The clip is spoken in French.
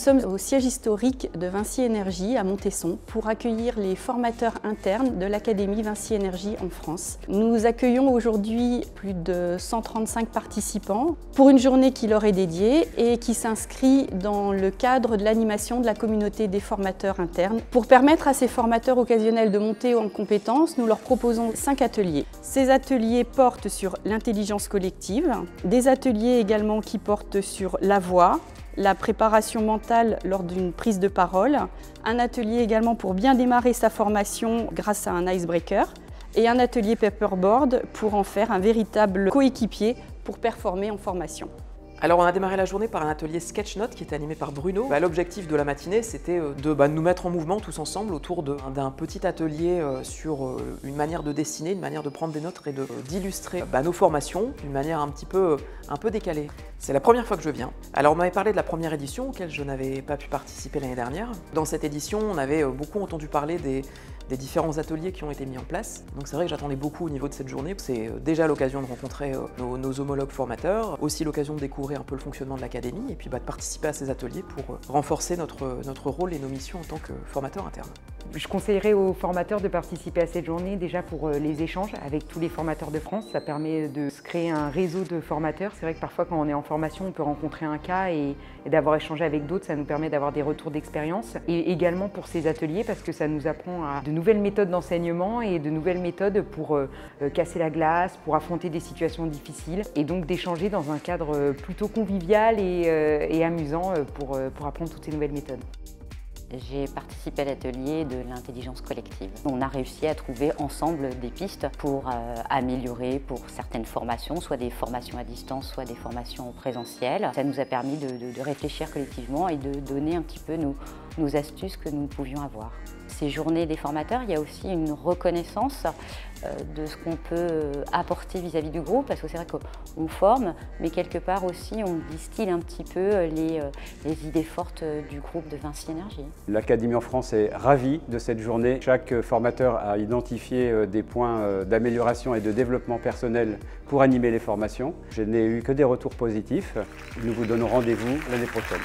sommes au siège historique de Vinci Énergie à Montesson pour accueillir les formateurs internes de l'Académie Vinci Énergie en France. Nous accueillons aujourd'hui plus de 135 participants pour une journée qui leur est dédiée et qui s'inscrit dans le cadre de l'animation de la communauté des formateurs internes. Pour permettre à ces formateurs occasionnels de monter en compétences, nous leur proposons 5 ateliers. Ces ateliers portent sur l'intelligence collective, des ateliers également qui portent sur la voix, la préparation mentale lors d'une prise de parole, un atelier également pour bien démarrer sa formation grâce à un icebreaker et un atelier paperboard pour en faire un véritable coéquipier pour performer en formation. Alors on a démarré la journée par un atelier Sketchnote qui était animé par Bruno. L'objectif de la matinée c'était de nous mettre en mouvement tous ensemble autour d'un petit atelier sur une manière de dessiner, une manière de prendre des notes et d'illustrer nos formations d'une manière un peu décalée. C'est la première fois que je viens. Alors on m'avait parlé de la première édition auquel je n'avais pas pu participer l'année dernière. Dans cette édition on avait beaucoup entendu parler des différents ateliers qui ont été mis en place. Donc c'est vrai que j'attendais beaucoup au niveau de cette journée. C'est déjà l'occasion de rencontrer nos homologues formateurs, aussi l'occasion de découvrir un peu le fonctionnement de l'académie et puis de participer à ces ateliers pour renforcer notre rôle et nos missions en tant que formateur interne. Je conseillerais aux formateurs de participer à cette journée déjà pour les échanges avec tous les formateurs de France. Ça permet de se créer un réseau de formateurs. C'est vrai que parfois quand on est en formation, on peut rencontrer un cas et d'avoir échangé avec d'autres, ça nous permet d'avoir des retours d'expérience. Et également pour ces ateliers parce que ça nous apprend à de nouvelles méthodes d'enseignement et de nouvelles méthodes pour casser la glace, pour affronter des situations difficiles et donc d'échanger dans un cadre plutôt convivial et amusant pour apprendre toutes ces nouvelles méthodes. J'ai participé à l'atelier de l'intelligence collective. On a réussi à trouver ensemble des pistes pour améliorer pour certaines formations, soit des formations à distance, soit des formations en présentiel. Ça nous a permis de réfléchir collectivement et de donner un petit peu nos astuces que nous pouvions avoir. Ces journées des formateurs, il y a aussi une reconnaissance de ce qu'on peut apporter vis-à-vis du groupe, parce que c'est vrai qu'on forme, mais quelque part aussi on distille un petit peu les idées fortes du groupe de Vinci Énergie. L'Académie en France est ravie de cette journée. Chaque formateur a identifié des points d'amélioration et de développement personnel pour animer les formations. Je n'ai eu que des retours positifs. Nous vous donnons rendez-vous l'année prochaine.